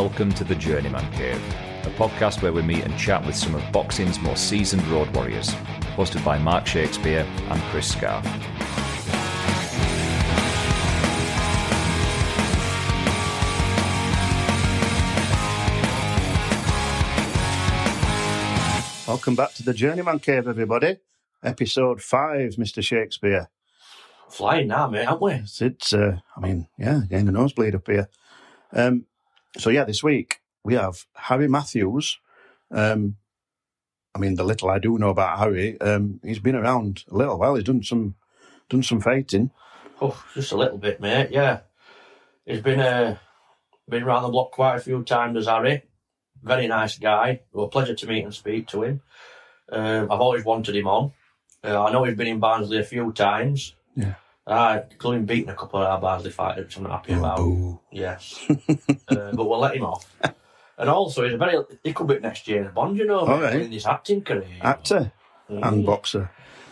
welcome to the Journeyman Cave, a podcast where we meet and chat with some of boxing's most seasoned road warriors, hosted by Mark Shakespeare and Chris Scarfe. Welcome back to the Journeyman Cave, everybody. Episode 5, Mr. Shakespeare. Flying now, mate, aren't we? It's getting a nosebleed up here. This week we have Harry Matthews. The little I do know about Harry, he's been around a little while. He's done some fighting. Oh, just a little bit, mate. Yeah, he's been around the block quite a few times as Harry. Very nice guy. It was a pleasure to meet and speak to him. I've always wanted him on. I know he's been in Barnsley a few times. Yeah. Including beating a couple of our Barnsley fighters, which I'm not happy about. Boo. Yes. But we'll let him off. And also, he could be next year's Bond, you know, in his acting career. Actor and boxer.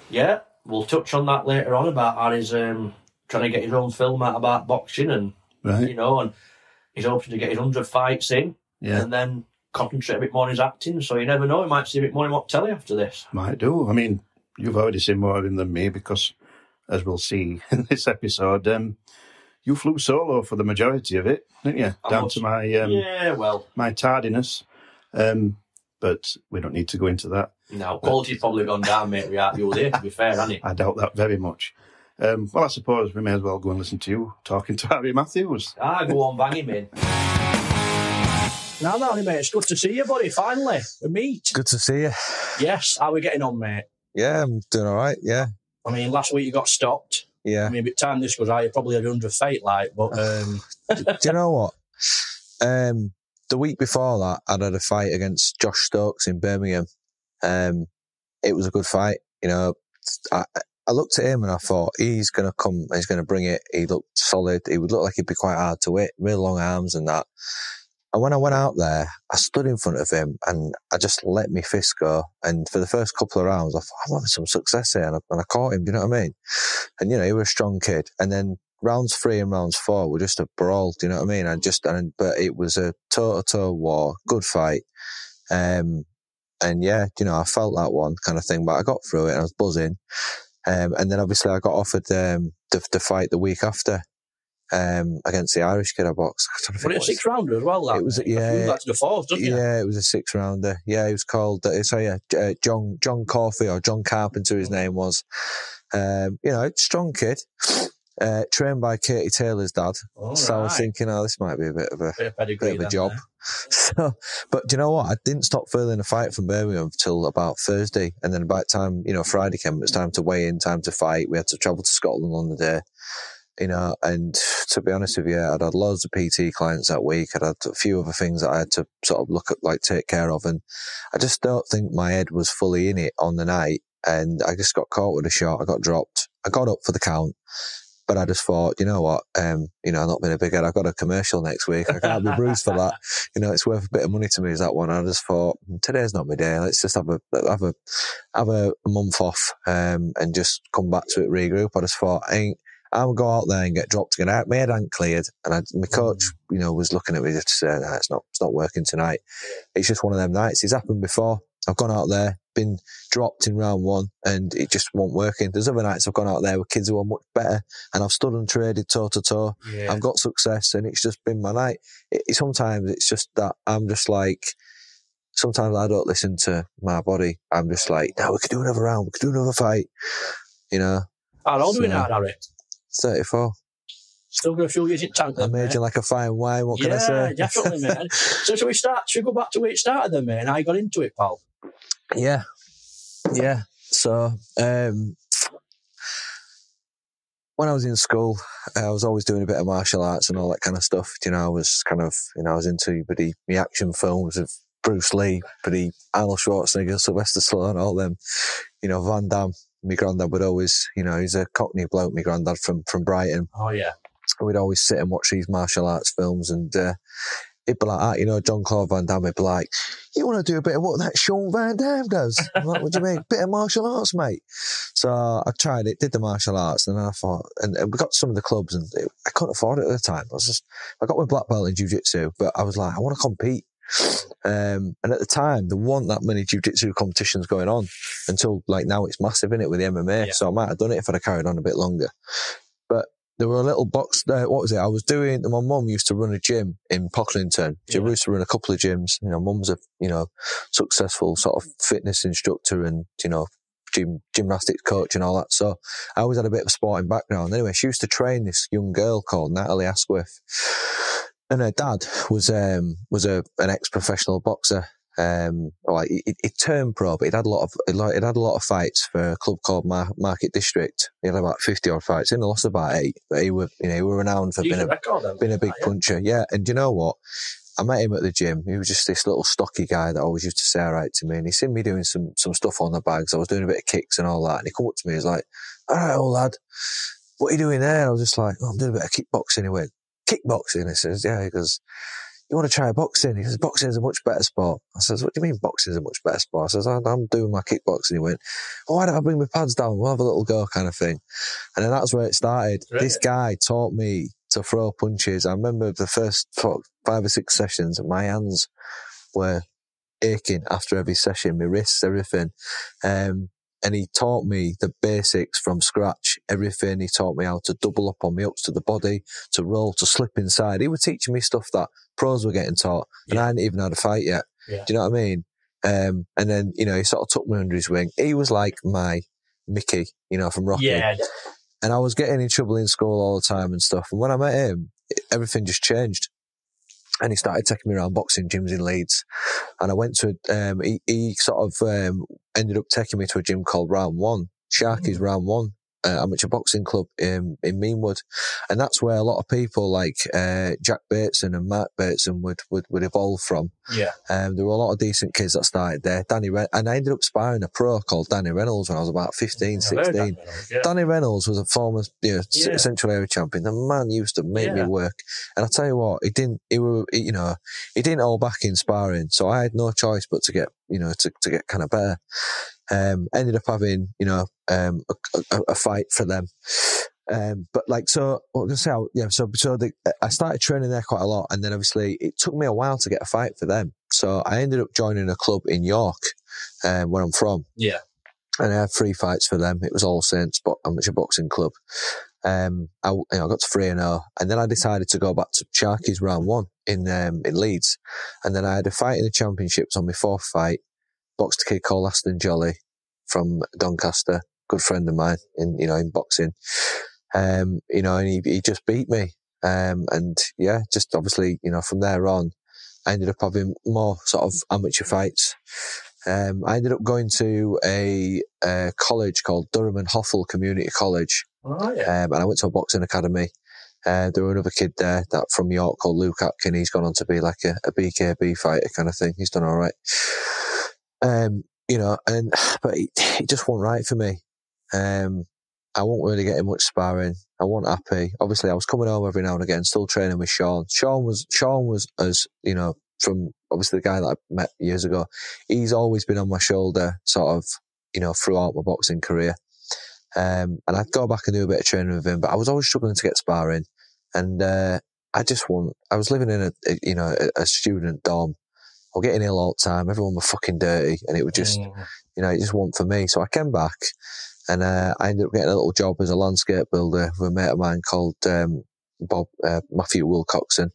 Yeah, we'll touch on that later on about Harry's trying to get his own film out about boxing and, and he's hoping to get his 100 fights in and then concentrate a bit more on his acting. So you never know, he might see a bit more in what telly after this. Might do. I mean, you've already seen more of him than me because, as we'll see in this episode, you flew solo for the majority of it, didn't you? Down to my tardiness. But we don't need to go into that. No, quality's probably gone down, mate, without you there, to be fair, hasn't it? I doubt that very much. I suppose we may as well go and listen to you talking to Harry Matthews. Go on, bang him in. Now, mate, it's good to see you, buddy, finally. We meet. Good to see you. Yes, how are we getting on, mate? Yeah, I'm doing all right, yeah. I mean, last week you got stopped. Yeah. I mean, by the time this goes out, you probably had 100 fight, but... Do you know what? The week before that, I had a fight against Josh Stokes in Birmingham. It was a good fight. You know, I looked at him and I thought, he's going to come, he's going to bring it. He looked solid. He would look like he'd be quite hard to hit, real long arms and that. And when I went out there, I stood in front of him and I just let my fist go. And for the first couple of rounds, I thought, I'm having some success here. And I caught him, do you know what I mean? And, he was a strong kid. And then rounds 3 and rounds 4 were just a brawl, do you know what I mean? But it was a toe-to-toe war, good fight. I felt that one kind of thing, but I got through it and I was buzzing. And then obviously I got offered the fight the week after. Against the Irish kid I boxed. Was it a 6-rounder as well? That? It was, That's the 4th, doesn't it? Yeah, it was a 6-rounder. Yeah, he was called, John Corfey, or John Carpenter his name was. Strong kid. Trained by Katie Taylor's dad. I was thinking, this might be a bit of a job. So, but do you know what? I didn't stop feeling a fight from Birmingham till about Thursday. And then by the time, Friday came, it was time to weigh in, time to fight. We had to travel to Scotland on the day. And to be honest with you, I'd had loads of PT clients that week. I'd had a few other things that I had to sort of look at, take care of. And I just don't think my head was fully in it on the night. And I just got caught with a shot. I got dropped. I got up for the count. But I just thought, you know what, I've not been a big head. I've got a commercial next week. I can't be bruised for that. It's worth a bit of money to me, is that one. I just thought, today's not my day. Let's just have a month off, and just come back to it, regroup. I just thought, I'll go out there and get dropped again. My head hadn't cleared, and my coach, was looking at me just to say, it's not working tonight. It's just one of them nights. It's happened before. I've gone out there, been dropped in round 1, and it just wasn't working. There's other nights I've gone out there with kids who are much better, and I've stood and traded toe to toe. I've got success, and it's just been my night. Sometimes it's just that I'm just like, sometimes I don't listen to my body. I'm just like, no, we could do another round, we could do another fight. How old are we now, Harry? 34. Still got a few years in tank. I'm aging like a fine wine, what can I say? Yeah, definitely, man. So shall we go back to where it started then, mate, and how you got into it, pal? Yeah. So, when I was in school, I was always doing a bit of martial arts and all that kind of stuff. I was I was into the action films of Bruce Lee, Arnold Schwarzenegger, Sylvester Stallone, all them, Van Damme. My granddad would always, he's a Cockney bloke, my granddad from Brighton. Oh, yeah. We'd always sit and watch these martial arts films and it'd be like that, John Claude Van Damme would be like, you want to do a bit of what that Sean Van Damme does? I'm like, what do you mean? Bit of martial arts, mate. So I tried it, did the martial arts, and then I thought, and we got to some of the clubs, and I couldn't afford it at the time. I got my black belt in jiu-jitsu, but I was like, I want to compete. And at the time, there weren't that many jiu-jitsu competitions going on until like now it's massive, innit, with the MMA. Yeah. So I might have done it if I'd have carried on a bit longer. But there were a little box there. What was it? I was doing, my mum used to run a gym in Pocklington. She used to run a couple of gyms. You know, mum's a, successful sort of fitness instructor and, gymnastics coach and all that. So I always had a bit of a sporting background. Anyway, she used to train this young girl called Natalie Asquith. And her dad was an ex-professional boxer. He turned pro, but he'd had a lot of fights for a club called Market District. He had about 50 odd fights. He only lost about 8, but he were renowned for being a big puncher. Yeah, and you know what? I met him at the gym. He was just this little stocky guy that always used to say all right to me. And he seen me doing some stuff on the bags. I was doing a bit of kicks and all that. And he come up to me. He's like, "All right, old lad, what are you doing there?" And I was just like, "Oh, I'm doing a bit of kickboxing." He went, "Kickboxing?" He says, "Yeah." He goes, "You want to try boxing?" He says, "Boxing is a much better sport." I says, "What do you mean boxing is a much better sport?" I says, "I'm doing my kickboxing." He went, "Oh, why don't I bring my pads down? We'll have a little go," kind of thing. And then that's where it started. Right. This guy taught me to throw punches. I remember the first 5 or 6 sessions, my hands were aching after every session, my wrists, everything. And he taught me the basics from scratch, everything. He taught me how to double up on my ups to the body, to roll, to slip inside. He was teaching me stuff that pros were getting taught, and I hadn't even had a fight yet. Yeah. Do you know what I mean? And then, he sort of took me under his wing. He was like my Mickey, from Rocky. Yeah. And I was getting in trouble in school all the time and stuff. And when I met him, everything just changed. And he started taking me around boxing gyms in Leeds. And I went to, he sort of ended up taking me to a gym called Round One, Sharky's Round One, amateur boxing club in Meanwood. And that's where a lot of people like Jack Bateson and Mark Bateson would evolve from. Yeah. There were a lot of decent kids that started there. And I ended up sparring a pro called Danny Reynolds when I was about 15, 16. Danny Reynolds was a former Central Area champion. The man used to make me work. And I tell you what, he didn't hold back in sparring. So I had no choice but to get, to get kind of better. Ended up having, a fight for them. But like, so what was I going to say? I started training there quite a lot, and then obviously it took me a while to get a fight for them. So I ended up joining a club in York, where I'm from. Yeah. And I had 3 fights for them. It was All Saints amateur boxing club. I got to 3-0, and then I decided to go back to Sharky's Round One in Leeds, and then I had a fight in the championships on my 4th fight. Boxed a kid called Aston Jolly from Doncaster, good friend of mine in boxing. And he just beat me. Just obviously, from there on, I ended up having more sort of amateur fights. I ended up going to a college called Durham and Hoffel Community College. Oh, yeah. And I went to a boxing academy. There were another kid there from York called Luke Atkin. He's gone on to be like a BKB fighter kind of thing. He's done all right. But it just wasn't right for me. I wasn't really getting much sparring. I wasn't happy. Obviously, I was coming home every now and again, still training with Sean. Sean was as, from obviously the guy that I met years ago, he's always been on my shoulder sort of, throughout my boxing career. And I'd go back and do a bit of training with him, but I was always struggling to get sparring. And, I was living in a student dorm. I was getting ill all the time. Everyone was fucking dirty, and it was just, it just wasn't for me. So I came back, and I ended up getting a little job as a landscape builder with a mate of mine called Matthew Wilcoxon.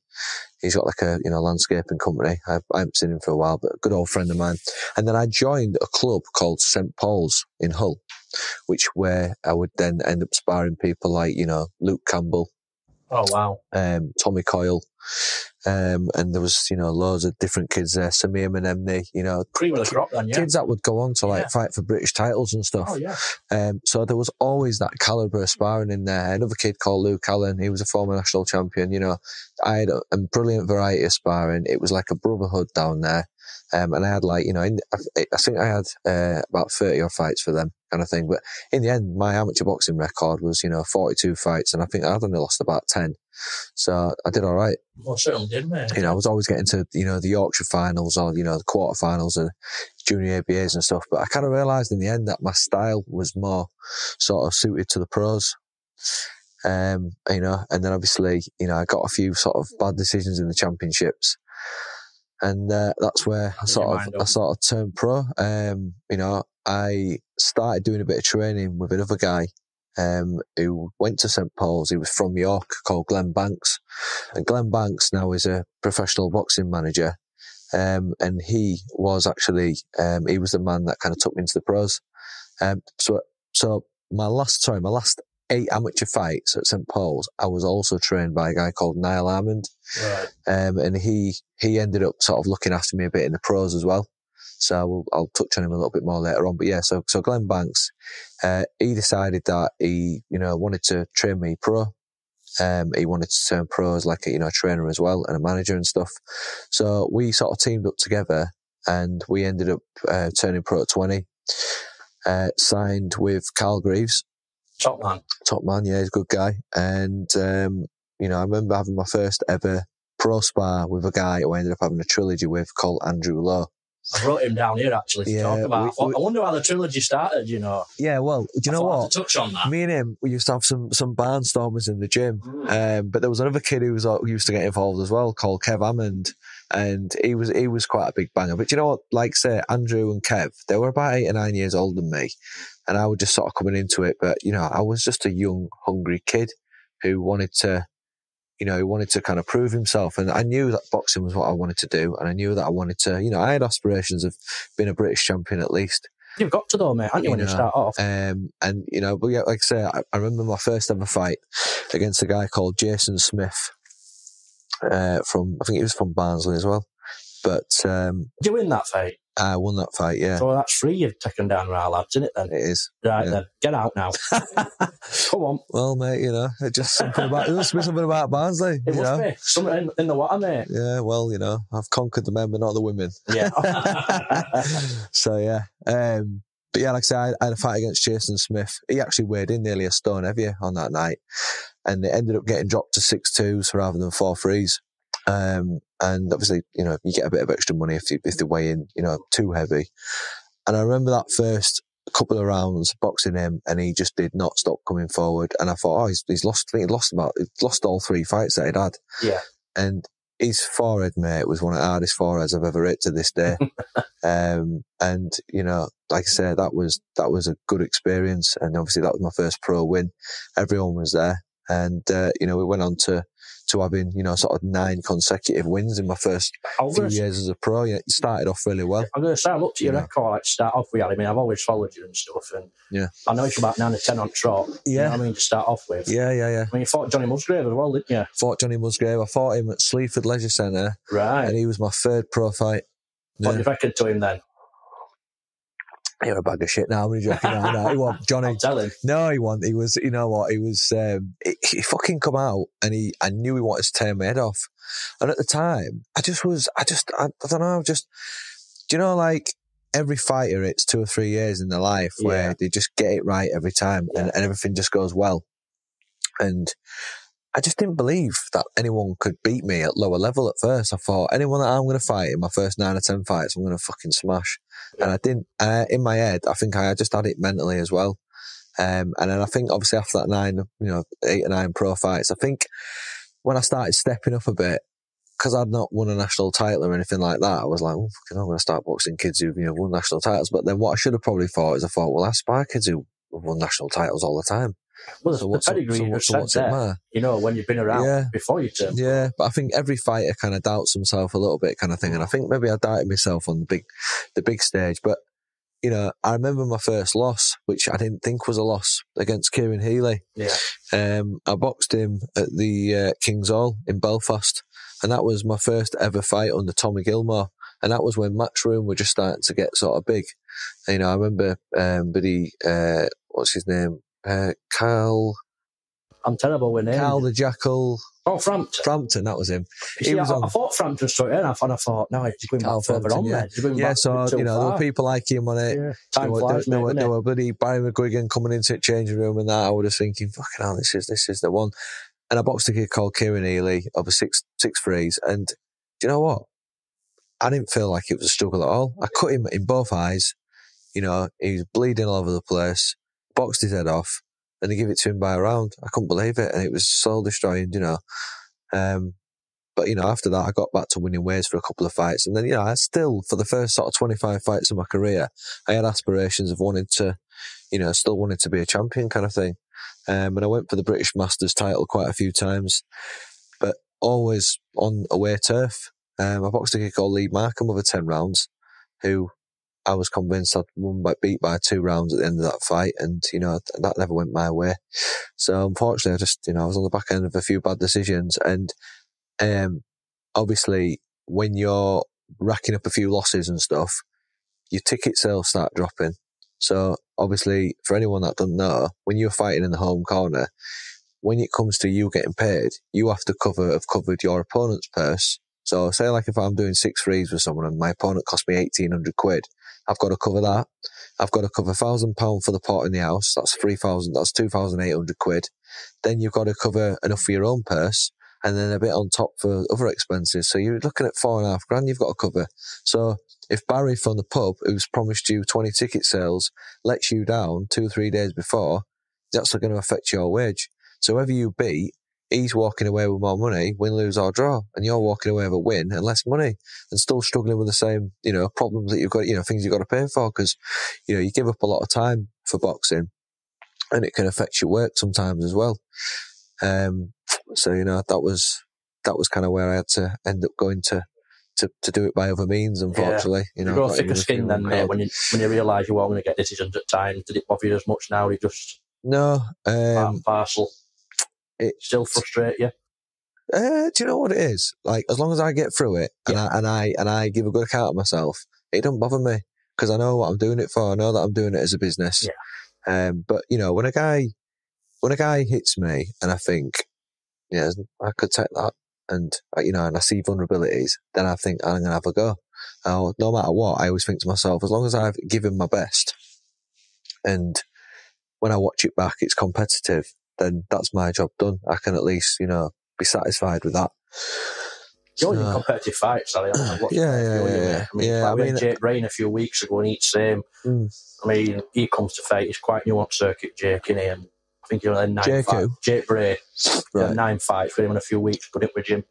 He's got like a landscaping company. I haven't seen him for a while, but a good old friend of mine. And then I joined a club called St Paul's in Hull, where I would then end up sparring people like Luke Campbell. Oh wow. Tommy Coyle. And there was, loads of different kids there. Samir Menemni, cream of the crop then, yeah. Kids that would go on to fight for British titles and stuff. Oh, yeah. So there was always that calibre of sparring in there. Another kid called Luke Allen, he was a former national champion. I had a brilliant variety of sparring. It was like a brotherhood down there. And I had I think I had about 30 odd fights for them kind of thing. But in the end, my amateur boxing record was, 42 fights. And I think I'd only lost about 10. So I did all right. Well, certainly did, mate. I was always getting to, the Yorkshire finals or, the quarterfinals and junior ABAs and stuff. But I kind of realised in the end that my style was more sort of suited to the pros. And then obviously, I got a few sort of bad decisions in the championships. And that's where I sort of turned pro. I started doing a bit of training with another guy who went to St Paul's. He was from York, called Glenn Banks. And Glenn Banks now is a professional boxing manager. And he was actually, he was the man that kind of took me into the pros. So my last 8 amateur fights at St Paul's, I was also trained by a guy called Niall Armand. Right. And he ended up sort of looking after me a bit in the pros as well. So I'll touch on him a little bit more later on. But yeah, so Glenn Banks, he decided that he, wanted to train me pro. He wanted to turn pro as like a trainer as well and a manager and stuff. So we sort of teamed up together and we ended up turning pro at 20. Signed with Carl Greaves. Top man, yeah, he's a good guy. And, I remember having my first ever pro spar with a guy who I ended up having a trilogy with called Andrew Lowe. I wrote him down here actually to talk about. I wonder how the trilogy started, Yeah, well, do you know what? To touch on that. Me and him, we used to have some barnstormers in the gym. But there was another kid who used to get involved as well called Kev Hammond. And he was quite a big banger. But you know what? Like say, Andrew and Kev, they were about 8 or 9 years older than me. And I was just sort of coming into it. But, I was just a young, hungry kid who wanted to kind of prove himself. And I knew that boxing was what I wanted to do. And I knew that I wanted to, I had aspirations of being a British champion at least. You've got to though, mate, haven't you, when you start off? But yeah, like I say, I remember my first ever fight against a guy called Jason Smith. I think he was from Barnsley as well. But did you win that fight? I won that fight, yeah. So that's 3 you've taken down our lads, isn't it then? It is. Right then, get out now. Come on. Well, mate, it just it must be something about Barnsley. It must be. Something in the water, mate. Yeah, well, I've conquered the men but not the women. Yeah. So, yeah. But yeah, like I said, I had a fight against Jason Smith. He actually weighed in nearly a stone heavier on that night. And it ended up getting dropped to 6-2s rather than 4-3s. And obviously, you get a bit of extra money if they weigh in, too heavy. And I remember that first couple of rounds boxing him and he just did not stop coming forward. And I thought, he's lost, I think he'd lost all 3 fights that he'd had. Yeah. And his forehead, mate, was one of the hardest foreheads I've ever hit to this day. And, like I said, that was a good experience. And obviously that was my first pro win. Everyone was there. And, we went on to having, sort of 9 consecutive wins in my first few years as a pro. Yeah, it started off really well. I'm going to say, I looked at your record, like, to start off with. I mean, I've always followed you and stuff. And yeah, I know it's about 9 or 10 on trot. Yeah. You know what I mean, to start off with. Yeah. I mean, you fought Johnny Musgrave as well, didn't you? Fought Johnny Musgrave. I fought him at Sleaford Leisure Centre. Right. And he was my 3rd pro fight. What did you reckon to him then? You're a bag of shit now. I'm only joking. No, he wasn't. Johnny. I'm telling. No, he wasn't. He was, you know what? He was, he fucking come out and I knew he wanted to tear my head off. And at the time, I don't know, do you know, like every fighter, it's 2 or 3 years in their life where they just get it right every time and everything just goes well. And I just didn't believe that anyone could beat me at lower level at first. I thought, anyone that I'm going to fight in my first 9 or 10 fights, I'm going to fucking smash. Yeah. And I didn't. In my head, I think I just had it mentally as well. And then I think, obviously, after that 8 or 9 pro fights, I think when I started stepping up a bit, because I'd not won a national title or anything like that, I was like, I'm going to start boxing kids who've won national titles. But then what I should have probably thought is I aspire kids who have won national titles all the time. Well, so what's it matter? When you've been around before you turn. Yeah, but I think every fighter kind of doubts himself a little bit, kind of thing. And I think maybe I doubted myself on the big stage. But I remember my first loss, which I didn't think was a loss, against Kieran Healy. Yeah. I boxed him at the King's Hall in Belfast, and that was my first ever fight under Tommy Gilmore. And that was when Matchroom were just starting to get sort of big. I remember, what's his name? Carl. I'm terrible with names. Carl the Jackal. Oh, Frampton, that was him. I thought Frampton straight in, and I thought, no, he's going back further on there. So, there were people like him on it. Yeah. Time flies, there were bloody Barry McGuigan coming into the changing room and that. I was thinking, fucking hell, this is the one. And I boxed a kid called Kieran Healy over 6'3", and do you know what? I didn't feel like it was a struggle at all. I cut him in both eyes. He was bleeding all over the place, boxed his head off, and he gave it to him by a round. I couldn't believe it, and it was soul destroying, But, after that, I got back to winning ways for a couple of fights. And then, I still, for the first sort of 25 fights of my career, I had aspirations of still wanting to be a champion kind of thing. And I went for the British Masters title quite a few times, but always on away turf. I boxed a kid called Lee Markham over 10 rounds, who I was convinced I'd beat by 2 rounds at the end of that fight, and, that never went my way. So, unfortunately, I was on the back end of a few bad decisions, and obviously, when you're racking up a few losses and stuff, your ticket sales start dropping. So, obviously, for anyone that doesn't know, when you're fighting in the home corner, when it comes to you getting paid, you have to have covered your opponent's purse. So, say like if I'm doing 6-3s with someone and my opponent cost me 1,800 quid, I've got to cover that. I've got to cover £1,000 for the pot in the house. That's 3,000. That's 2,800 quid. Then you've got to cover enough for your own purse, and then a bit on top for other expenses. So you're looking at $4,500 you've got to cover. So if Barry from the pub, who's promised you 20 ticket sales, lets you down 2-3 days before, that's going to affect your wage. So whoever you beat, he's walking away with more money, win, lose or draw, and you're walking away with a win and less money, and still struggling with the same, problems that you've got, things you've got to pay for, because, you give up a lot of time for boxing, and it can affect your work sometimes as well. So, that was kind of where I had to end up going to do it by other means, unfortunately. You grow thicker skin then, mate, when you realise you weren't going to get decisions at times. Did it bother you as much now? It just no part and parcel. It still frustrate you? Do you know what it is? Like, as long as I get through it and I give a good account of myself, it don't bother me, because I know what I'm doing it for. I know that I'm doing it as a business. Yeah. But when a guy hits me and I think, I could take that, and and I see vulnerabilities, then I think I'm gonna have a go. No matter what, I always think to myself, as long as I've given my best, and when I watch it back, it's competitive, then that's my job done. I can at least, be satisfied with that. You're in competitive fights, Sally. We had Jake Brain a few weeks ago, and each same. I mean, he comes to fight. He's quite new on circuit, Jake, in here. I think you're in 9 fights. Jake Bray. Right. 9 fights with him in a few weeks. Got it with him.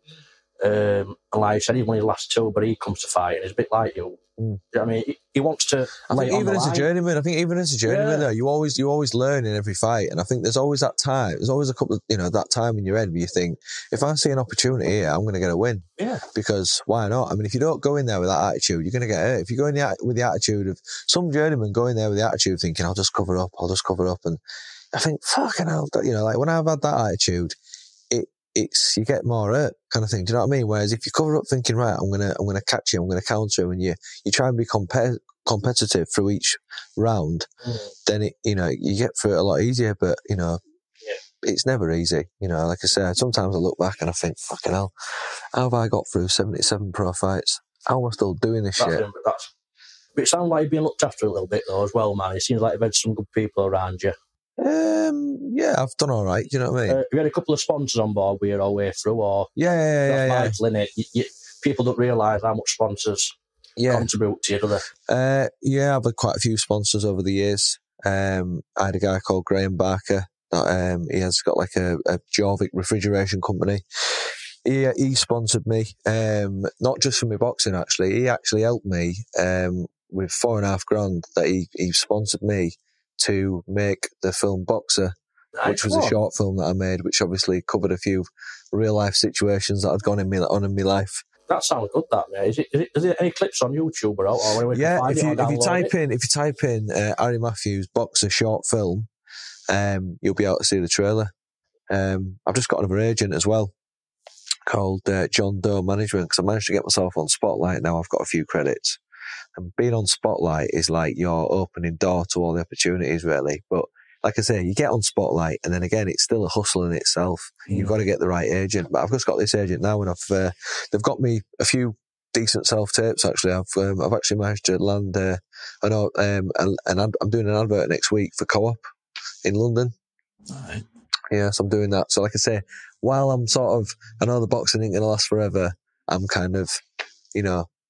And like I said, he's won his last 2, but he comes to fight, and he's a bit like you. I mean, he wants to. I think even as a journeyman, though, you always learn in every fight, and I think there's always that time. There's always a couple of that time in your head where you think, if I see an opportunity here, I'm going to get a win. Yeah. Because why not? I mean, if you don't go in there with that attitude, you're going to get hurt. If you go in with the attitude of some journeyman going there with the attitude thinking, I'll just cover up, and I think, fucking hell, like when I've had that attitude, it's you get more hurt kind of thing. Do you know what I mean? Whereas if you cover up thinking, right, I'm gonna catch you, I'm gonna counter him, and you try and be competitive through each round, then you get through it a lot easier. But it's never easy. Like I said, sometimes I look back and I think, fucking hell, how have I got through 77 pro fights? How am I still doing this shit? But it sounds like you're being looked after a little bit though as well, man. It seems like you've had some good people around you. Yeah, I've done all right. Do you know what I mean? You had a couple of sponsors on board with you all the way through, or yeah. Vital, innit? People don't realise how much sponsors contribute to you, do they? Yeah, I've had quite a few sponsors over the years. I had a guy called Graham Barker. That he has got like a Jorvik refrigeration company. He sponsored me, not just for my boxing. Actually, he actually helped me with $4,500 that he sponsored me to make the film Boxer, which was a short film that I made, which obviously covered a few real life situations that had gone on in my life. That sounds good, that, mate. Is it any clips on YouTube or if you type in Harry Matthews Boxer short film, you'll be able to see the trailer. I've just got another agent as well called John Doe Management, because I managed to get myself on Spotlight. Now I've got a few credits. And being on Spotlight is like your opening door to all the opportunities, really. But like I say, you get on Spotlight, and then again, it's still a hustle in itself. You've got to get the right agent. But I've just got this agent now, and they've got me a few decent self tapes. Actually, I've actually managed to land. I'm doing an advert next week for Co-op in London. All right. Yeah, so I'm doing that. So like I say, while I'm I know the boxing ain't going to last forever, I'm kind of,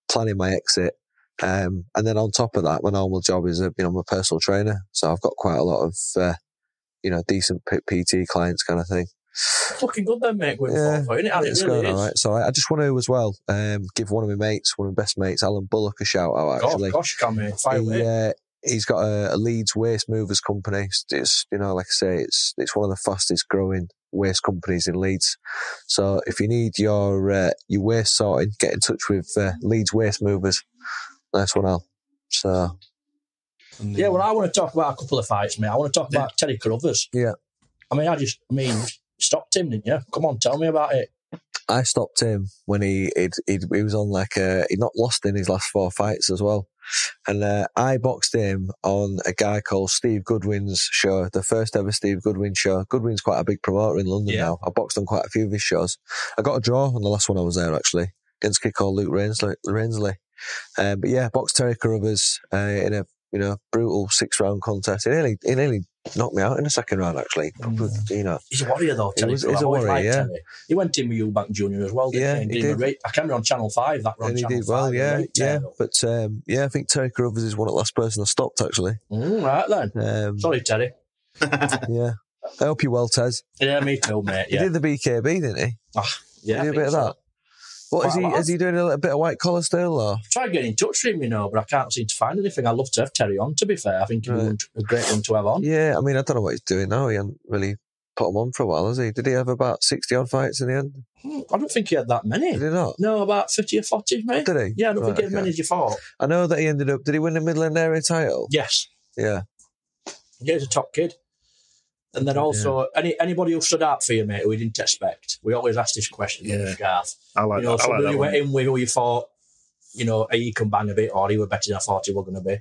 planning my exit. And then on top of that, my normal job is, I'm a personal trainer. So I've got quite a lot of, decent PT clients kind of thing. It's looking good then, mate, going forward, isn't it? And It's really going all right. So I just want to as well give one of my best mates, Alan Bullock, a shout out. Actually, of course you can, mate. Fire away. He's got a Leeds waste movers company. It's like I say, it's one of the fastest growing waste companies in Leeds. So if you need your waste sorting, get in touch with Leeds Waste Movers. Nice one, Al. So yeah, well, I want to talk about a couple of fights, mate. I want to talk about Terry Carruthers. Yeah. You stopped him, didn't you? Come on, tell me about it. I stopped him when he was on he'd not lost in his last 4 fights as well. And I boxed him on a guy called Steve Goodwin's show, the first ever Steve Goodwin show. Goodwin's quite a big promoter in London now. I boxed on quite a few of his shows. I got a draw on the last one I was there, actually, against a kid called Luke Rainsley. But yeah, boxed Terry Carruthers in a brutal 6-round contest. He nearly knocked me out in the second round, actually. He's a warrior, though, Terry. He's a warrior, yeah. Terry. He went in with Eubank Jr. as well, didn't he? He did. I can't remember on Channel 5, that run. And he did well, yeah. But, I think Terry Carruthers is one of the last person I stopped, actually. Right, then. Sorry, Terry. Yeah. I hope you're well, Tez. Yeah, me too, mate. He did the BKB, didn't he? Yeah, he did a bit of that. What is he doing? A little bit of white collar still, or? I've tried getting in touch with him, but I can't seem to find anything. I'd love to have Terry on, to be fair. I think he'd be a great one to have on. Yeah, I mean, I don't know what he's doing now. He hasn't really put him on for a while, has he? Did he have about 60-odd fights in the end? I don't think he had that many. Did he not? No, about 50 or 40, mate. Did he? Yeah, I don't think he had as many as you thought. I know that he ended up... Did he win the Midland area title? Yes. Yeah. Yeah, he's a top kid. And then also, anybody who stood out for you, mate, who we didn't expect. We always ask this question on the Scarfe. I like that. Somebody you went in with who you thought, he can bang a bit, or he was better than I thought he was going to be.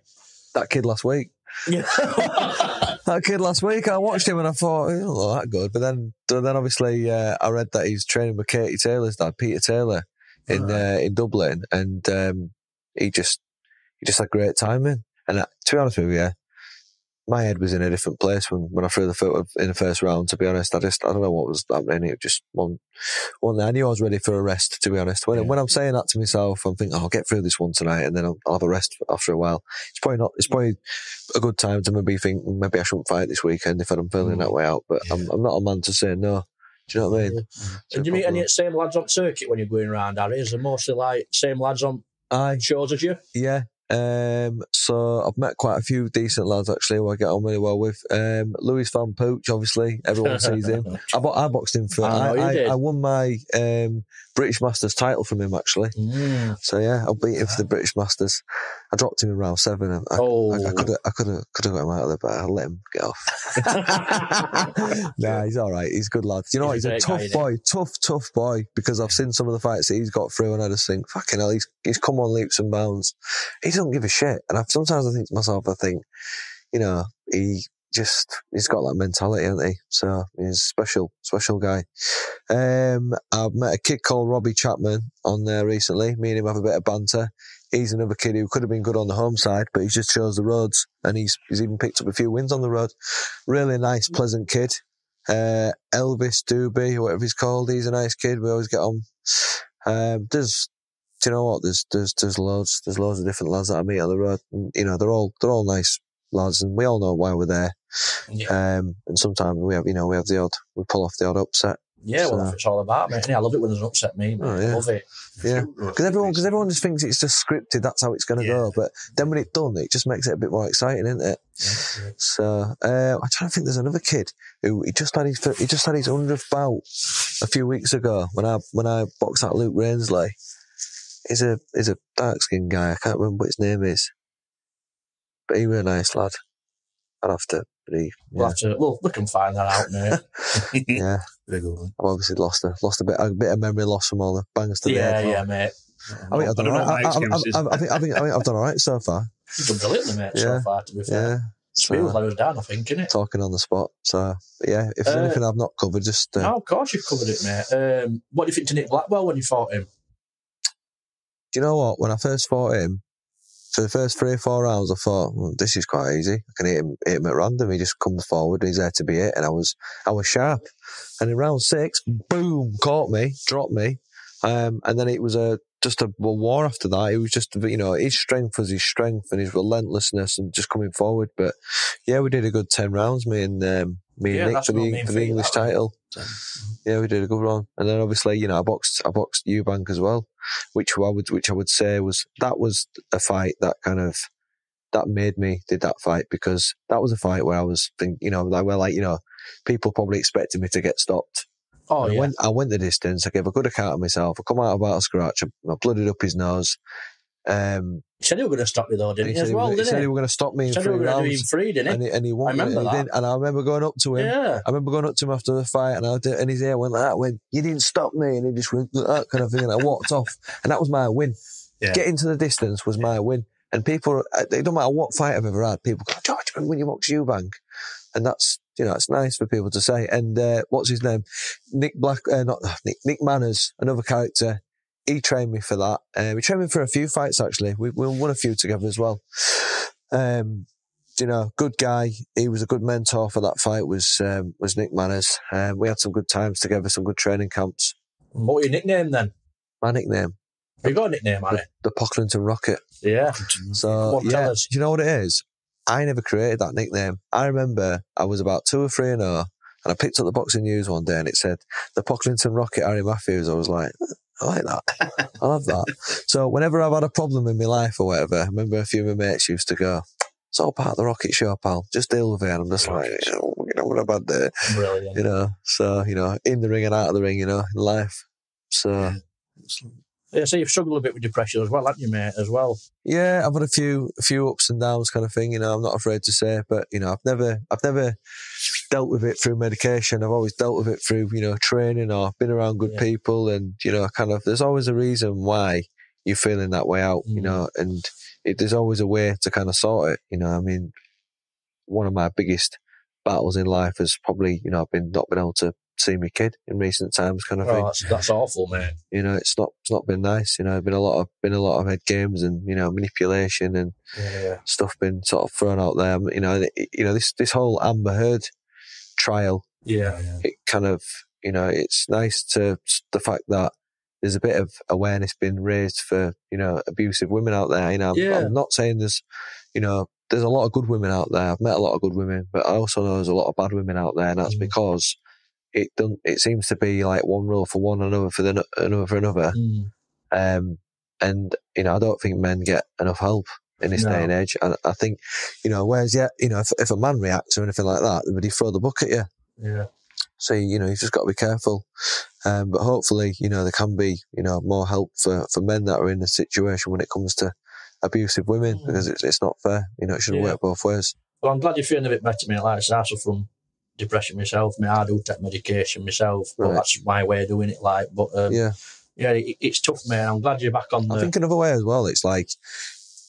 That kid last week. Yeah. That kid last week, I watched him and I thought, he doesn't look that good. But then obviously, I read that he's training with Katie Taylor's dad, Peter Taylor, in Dublin. And he just had great timing. And to be honest with you, my head was in a different place when I threw the foot in the first round, to be honest. I don't know what was happening. It just one day. I knew I was ready for a rest, to be honest. When I'm saying that to myself, I'm thinking, I'll get through this one tonight and then I'll have a rest after a while. It's probably a good time to maybe think, maybe I shouldn't fight this weekend if I'm feeling that way out. But I'm not a man to say no. Do you know what I mean? And do you meet any of the same lads on circuit when you're going around, Harry? Is there mostly same lads on shows as you? Yeah. So I've met quite a few decent lads actually who I get on really well with. Louis Van Pooch, obviously, everyone sees him. I boxed him for. I won my British Masters title from him actually. So yeah, I beat him for the British Masters. I dropped him in round 7. I could have got him out of there, but I let him get off. Nah, he's all right. He's a good lad. You know what? He's a tough boy, tough boy. Because I've seen some of the fights that he's got through, and I just think, fucking hell, he's come on leaps and bounds. He doesn't give a shit. And sometimes I think to myself, he's got that mentality, hasn't he? So he's a special guy. I've met a kid called Robbie Chapman on there recently. Me and him have a bit of banter. He's another kid who could have been good on the home side, but he's just chose the roads, and he's even picked up a few wins on the road. Really nice, pleasant kid. Elvis Doobie, or whatever he's called, he's a nice kid. We always get on. Do you know what? There's loads of different lads that I meet on the road. And, they're all nice lads, and we all know why we're there. Yeah. And sometimes we pull off the odd upset. Yeah, well, that's what it's all about, mate. Yeah, I love it when there's an upset, mate. I love it. Yeah, because everyone just thinks it's just scripted. That's how it's going to go. But then when it's done, it just makes it a bit more exciting, isn't it? Yeah. So I'm trying to think. There's another kid who he just had his 100th bout a few weeks ago when I boxed out Luke Rainsley. He's a dark skinned guy. I can't remember what his name is, but he was a nice lad. I'd have to. We can find that out, mate. Yeah, I've obviously lost a bit of memory loss from all the bangs today. Yeah, mate. I think I've done all right. I think I've done all right so far. You've done brilliantly, mate. So far, to be fair. Yeah. Feels like it was down, I think, innit? Talking on the spot. So, yeah, if there's anything I've not covered, just... No, of course you've covered it, mate. What do you think to Nick Blackwell when you fought him? Do you know what? When I first fought him, for the first 3 or 4 rounds, I thought, this is quite easy. I can hit him at random. He just comes forward. He's there to be hit, and I was sharp. And in round 6, boom, caught me, dropped me, and then it was just a war after that. It was just, his strength was his strength and his relentlessness and just coming forward. But yeah, we did a good 10 rounds, me and Nick for the English title. Yeah, we did a good run. And then obviously, I boxed Eubank as well, which I would say was a fight that made me did that fight, because that was a fight where I was thinking, people probably expected me to get stopped. Oh, yeah. I went the distance. I gave a good account of myself. I come out about a scratch. I blooded up his nose. He said he was going to stop me though, didn't he? He said he was going to stop me in 3 rounds. He was going to do him 3, didn't he? And he won. I remember that. And I remember going up to him. Yeah. I remember going up to him after the fight, and his ear went like that. Went, "You didn't stop me," and he just went that kind of thing. And I walked off, and that was my win. Yeah. Getting to the distance was my win. And people, it don't matter what fight I've ever had, people go, "George, when you box Eubank," and that's it's nice for people to say. And what's his name? Nick Manners, another character. He trained me for that. He trained me for a few fights, actually. We won a few together as well. Good guy. He was a good mentor for that fight, was Nick Manners. We had some good times together, some good training camps. What was your nickname then? My nickname? Have you got a nickname, Harry? The Pocklington Rocket. Yeah. So, do you know what it is? I never created that nickname. I remember I was about 2 or 3 and 0, and I picked up the Boxing News one day and it said, the Pocklington Rocket, Harry Matthews. I was like, I like that. I love that. So whenever I've had a problem in my life or whatever, I remember a few of my mates used to go, "It's all part of the Rocket Show, pal. Just deal with it." And I'm just like, what a bad day. Brilliant. So, in the ring and out of the ring, in life. So... Yeah, so you've struggled a bit with depression as well, haven't you, mate, as well? Yeah, I've had a few ups and downs kind of thing, I'm not afraid to say, but, I've never dealt with it through medication. I've always dealt with it through, training or been around good people, and, there's always a reason why you're feeling that way out, and there's always a way to kind of sort it, one of my biggest battles in life has probably, I've not been able to see my kid in recent times, kind of thing. That's awful, mate. It's not been nice. Been a lot of head games and manipulation and stuff been sort of thrown out there. This whole Amber Heard trial. It kind of it's nice to the fact that there's a bit of awareness being raised for abusive women out there. I'm not saying there's there's a lot of good women out there. I've met a lot of good women, but I also know there's a lot of bad women out there, and that's because it seems to be like one rule for one, another for another for another. And I don't think men get enough help in this day and age. And I think whereas if a man reacts or anything like that, everybody throw the book at you. Yeah. So you've just got to be careful. But hopefully there can be more help for men that are in a situation when it comes to abusive women, because it's not fair. It shouldn't work both ways. Well, I'm glad you're feeling a bit better, mate. Like I suffer from depression myself. I do take medication myself, but that's my way of doing it. It's tough, mate. I'm glad you're back on. I think another way as well, it's like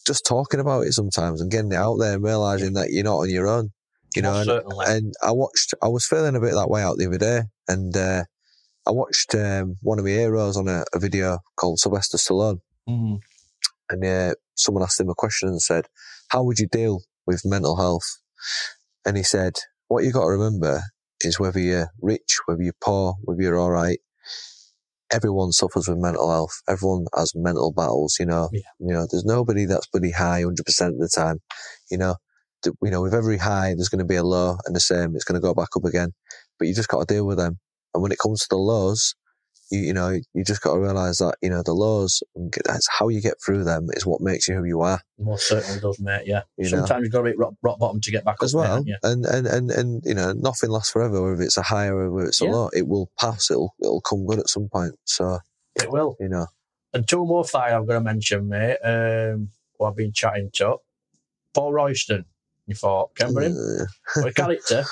just talking about it sometimes and getting it out there and realising that you're not on your own. Certainly. And I was feeling a bit that way out the other day, and I watched one of my heroes on a video called Sylvester Stallone, and someone asked him a question and said, "How would you deal with mental health?" And he said, "What you got to remember is whether you're rich, whether you're poor, whether you're all right, everyone suffers with mental health. Everyone has mental battles, there's nobody that's bloody high 100% of the time, with every high, there's going to be a low, and the same, it's going to go back up again, but you just got to deal with them. And when it comes to the lows, you just got to realise that, the lows, that's how you get through them is what makes you who you are. Most certainly does, mate, yeah. Sometimes you've got to be rock bottom to get back as up, well. Mate, and nothing lasts forever, whether it's a high or whether it's a low. It will pass, it'll come good at some point. So it will. And 2 more fights I've got to mention, mate, who I've been chatting to. Paul Royston, you thought, remember him? What a character.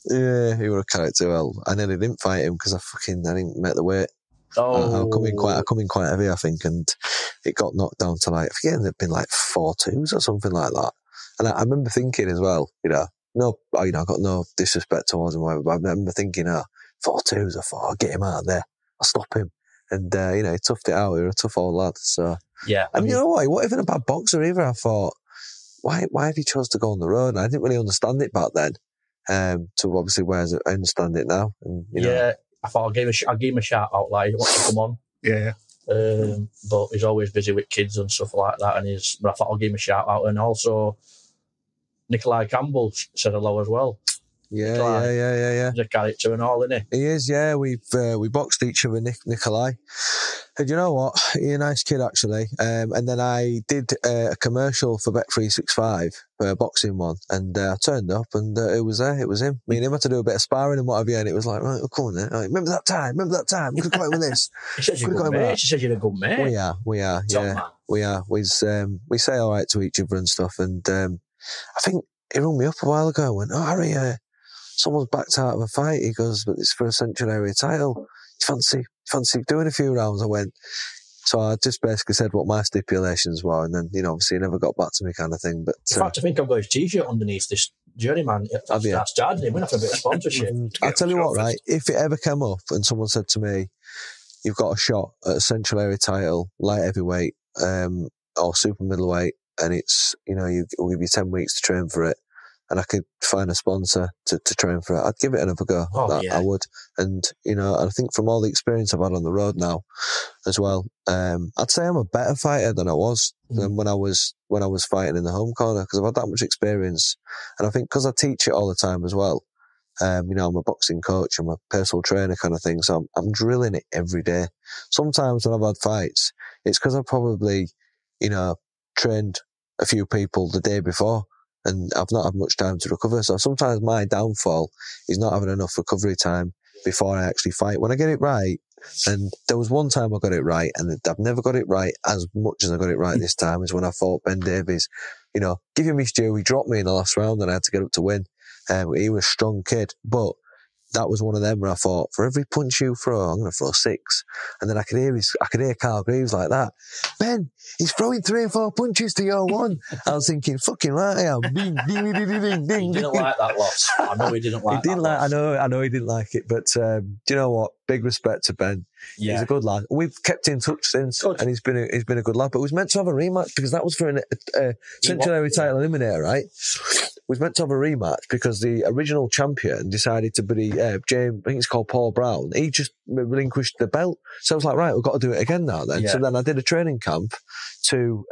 Yeah, he was a character. Well, I nearly didn't fight him because I didn't make the weight. I come in quite heavy, I think, and it got knocked down to I forget, it ended up being 4-2s or something like that. And I remember thinking as well, I got no disrespect towards him, whatever, but I remember thinking, 4-2s, I thought, I'll get him out of there, I'll stop him. And, he toughed it out. He was a tough old lad. So Yeah. And you know what? He wasn't even a bad boxer either. I thought, why have you chose to go on the road? And I didn't really understand it back then. To obviously where I understand it now. And, you know. I thought I'll give him a shout out, like, he wants to come on. Yeah. But he's always busy with kids and stuff like that. But I thought I'll give him a shout out. And also, Nikolai Campbell said hello as well. Yeah. He's a character and all, isn't he? He is, yeah. We boxed each other, Nikolai. And you know what? He's a nice kid, actually. And then I did a commercial for Bet365, a boxing one, and I turned up and it was there. It was him. Me and him had to do a bit of sparring and what have you, and it was like, right, come on then. Right, remember that time? We could come out with this. He says you're a good mate. She says you're a good mate. We are. Top Yeah. man. We are. We say all right to each other and stuff. And I think he rung me up a while ago and went, "Oh, Harry, someone's backed out of a fight." He goes, "But it's for a Central Area title. You fancy doing a few rounds?" I went. So I just basically said what my stipulations were, and then, obviously he never got back to me, kind of thing. But in fact, I think I've got his t-shirt underneath this journeyman. That's charging him. We're going to have a bit of sponsorship. I'll tell you what, right? If it ever came up and someone said to me, "You've got a shot at a Central Area title, light heavyweight, or super middleweight, and it's, we'll give you 10 weeks to train for it, and I could find a sponsor to train for it," I'd give it another go. I would. And, I think from all the experience I've had on the road now as well, I'd say I'm a better fighter than I was than when I was fighting in the home corner, because I've had that much experience. And I think because I teach it all the time as well, I'm a boxing coach, I'm a personal trainer kind of thing, so I'm drilling it every day. Sometimes when I've had fights, it's because I've probably, trained a few people the day before, and I've not had much time to recover. So sometimes my downfall is not having enough recovery time before I actually fight. When I get it right, and there was one time I got it right, and I've never got it right as much as I got it right this time, is when I fought Ben Davies. Give him his due, he dropped me in the last round and I had to get up to win. He was a strong kid, but that was one of them where I thought, for every punch you throw, I'm going to throw 6. And then I could hear Carl Greaves like that. "Ben, he's throwing 3 or 4 punches to your 1. I was thinking, fucking right I am. Ding, ding, ding, ding, ding, ding. He didn't like that loss. I know he didn't like that loss. I know he didn't like it, but do you know what? Big respect to Ben. Yeah. He's a good lad. We've kept in touch since, and he's been a good lad. But we was meant to have a rematch, because that was for a Central Area title eliminator, right? We was meant to have a rematch because the original champion decided to be James. I think it's called Paul Brown. He just relinquished the belt, so I was like, right, we've got to do it again now. Then, so then I did a training camp to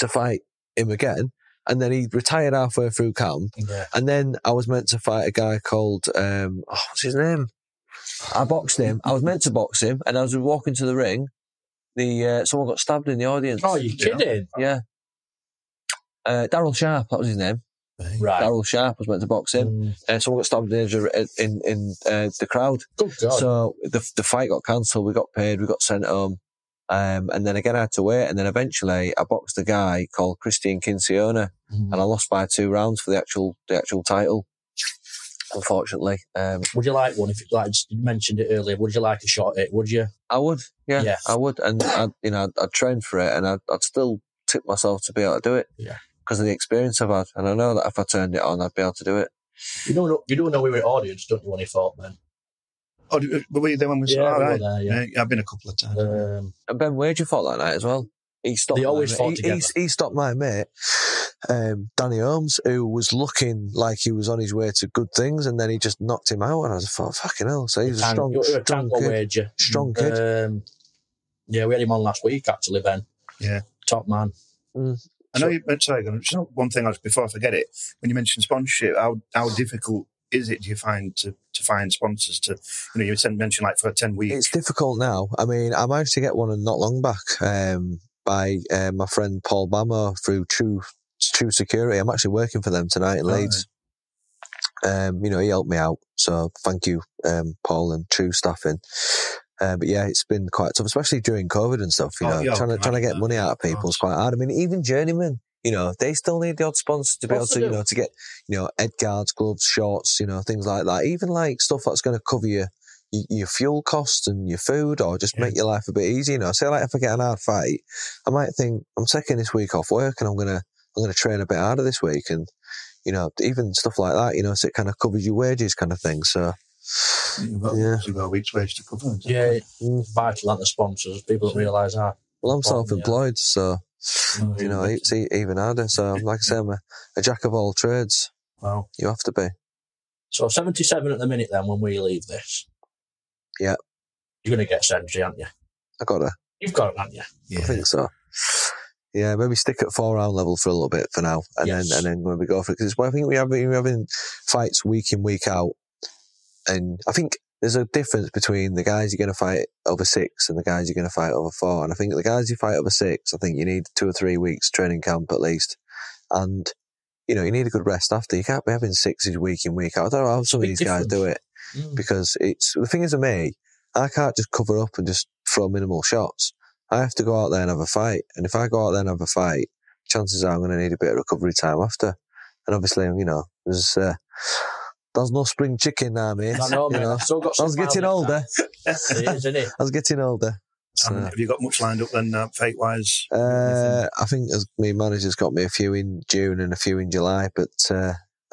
fight him again. And then he retired halfway through camp. Yeah. And then I was meant to fight a guy called, what's his name? I boxed him. I was meant to box him. And as we were walking to the ring, someone got stabbed in the audience. Oh, you're kidding? Yeah. Daryl Sharp, that was his name. Right. Daryl Sharp was meant to box him. Someone got stabbed in the crowd. Good God. So the fight got cancelled. We got paid. We got sent home. And then again I had to wait, and then eventually I boxed a guy called Christian Kinciona, and I lost by 2 rounds for the actual title, unfortunately. Would you like one? If you mentioned it earlier, would you like a shot at it? Would you? I would, yeah. I would, and I'd trained for it, and I'd still tip myself to be able to do it, because of the experience I've had, and I know that if I turned it on, I'd be able to do it. You don't know we were audience, don't you, when he fought then? Oh, were you there when we saw? Yeah, right. There, yeah. I've been a couple of times. And Ben Wager fought that night as well. He stopped. They always fought together. He stopped my mate, Danny Holmes, who was looking like he was on his way to good things, and then he just knocked him out. And I was thought, fucking hell! So he's a strong kid. Wager. Strong kid. Yeah, we had him on last week, actually, Ben. Yeah, top man. I know you. Sorry, just one thing before I forget it. When you mentioned sponsorship, how difficult is it, do you find, to find sponsors to, you mentioned like for 10 weeks? It's difficult now. I mean, I managed to get one not long back by my friend Paul Bamo through True Security. I'm actually working for them tonight in Leeds. He helped me out. So thank you, Paul and True Staffing. But yeah, it's been quite tough, especially during COVID and stuff, trying to get money out of people is quite hard. I mean, even journeymen, they still need the odd sponsor to be able to, to get, head guards, gloves, shorts, things like that. Even like stuff that's going to cover your fuel costs and your food, or just make your life a bit easier. Say like if I get an hard fight, I might think I'm taking this week off work and I'm gonna train a bit harder this week, and even stuff like that. So it kind of covers your wages, kind of thing. So. You've got a week's wage to cover. Yeah, vital, aren't the sponsors? People don't realise that. Well, I'm self-employed, so you know it's even harder. So, like I say, I'm a jack of all trades. Wow, you have to be. So 77 at the minute. Then, when we leave this, yeah, you're going to get Sentry, aren't you? I got to. You've got it, haven't you? Yeah. I think so. Yeah, maybe stick at 4-round level for a little bit for now, and then when we go for it, because I think we're having fights week in, week out, and I think there's a difference between the guys you're going to fight over 6 and the guys you're going to fight over 4. And I think the guys you fight over 6, I think you need 2 or 3 weeks training camp at least, and you know you need a good rest after. You can't be having 6s week in, week out. I don't know how some of these guys do it, because it's the thing is with me, I can't just cover up and just throw minimal shots. I have to go out there and have a fight. And if I go out there and have a fight, chances are I'm going to need a bit of recovery time after. And obviously, you know, there's no spring chicken now, mate. I know, mate. You know, I was getting older. It is, isn't it? I was getting older. So. Have you got much lined up then, fight-wise? I think my manager's got me a few in June and a few in July, but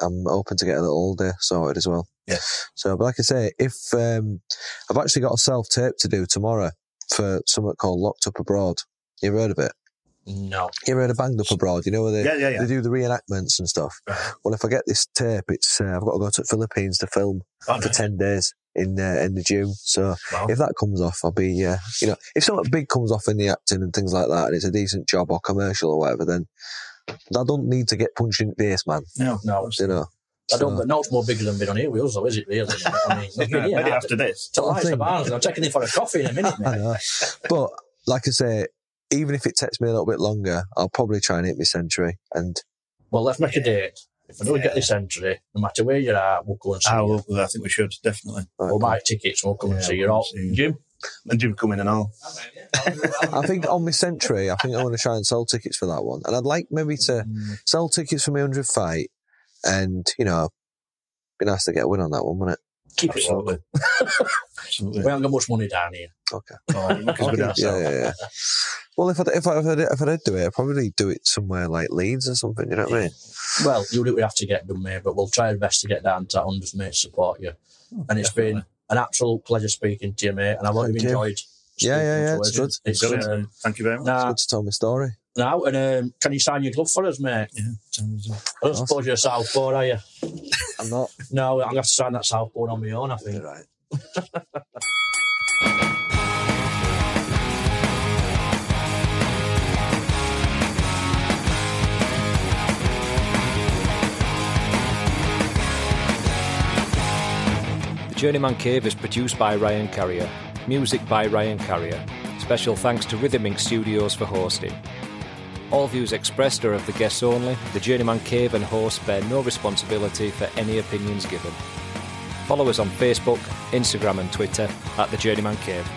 I'm hoping to get a little older sorted as well. Yeah. So, but like I say, if I've actually got a self-tape to do tomorrow for something called Locked Up Abroad. You ever heard of it? No. You ever heard of Banged Up Abroad? You know where they do the reenactments and stuff? Right. Well, if I get this tape, it's I've got to go to the Philippines to film for 10 days in the June. So if that comes off, I'll be, you know, if something big comes off in the acting and things like that, and it's a decent job or commercial or whatever, then I don't need to get punched in the face, man. No. You know. I don't, but no, it's more bigger than being on here wheels, though, is it really? I mean, maybe after this. I'm taking it for a coffee in a minute, mate. I know. But, like I say, even if it takes me a little bit longer, I'll probably try and hit my century. And well, let's make a date. If I don't get this entry, no matter where you're at, we'll go and see you. I think we should, definitely. We'll buy tickets and we'll come and see you all. Jim? And Jim come in and all. I think on my century, I think I want to try and sell tickets for that one. And I'd like maybe to sell tickets for my 100th fight. And, you know, be nice to get a win on that one, wouldn't it? Keep it local. Absolutely. We haven't got much money down here. Okay. Yeah. Well, if I did do it, I'd probably do it somewhere like Leeds or something, you know what I mean? Well, you'll do what we have to get done, mate, but we'll try our best to get down to that 100th, mate, support you. And it's been an absolute pleasure speaking to you, mate, and I've really enjoyed Yeah, it's good. It's thank you very much. It's good to tell my story. Now, and can you sign your glove for us, mate? Yeah. I don't suppose you're a southpaw, are you? I'm not. No, I'm going to have to sign that southpaw on my own, I think. You're right. The Journeyman Cave is produced by Ryan Carrier. Music by Ryan Carrier. Special thanks to Rhythm Inc. Studios for hosting. All views expressed are of the guests only. The Journeyman Cave and hosts bear no responsibility for any opinions given. Follow us on Facebook, Instagram and Twitter at The Journeyman Cave.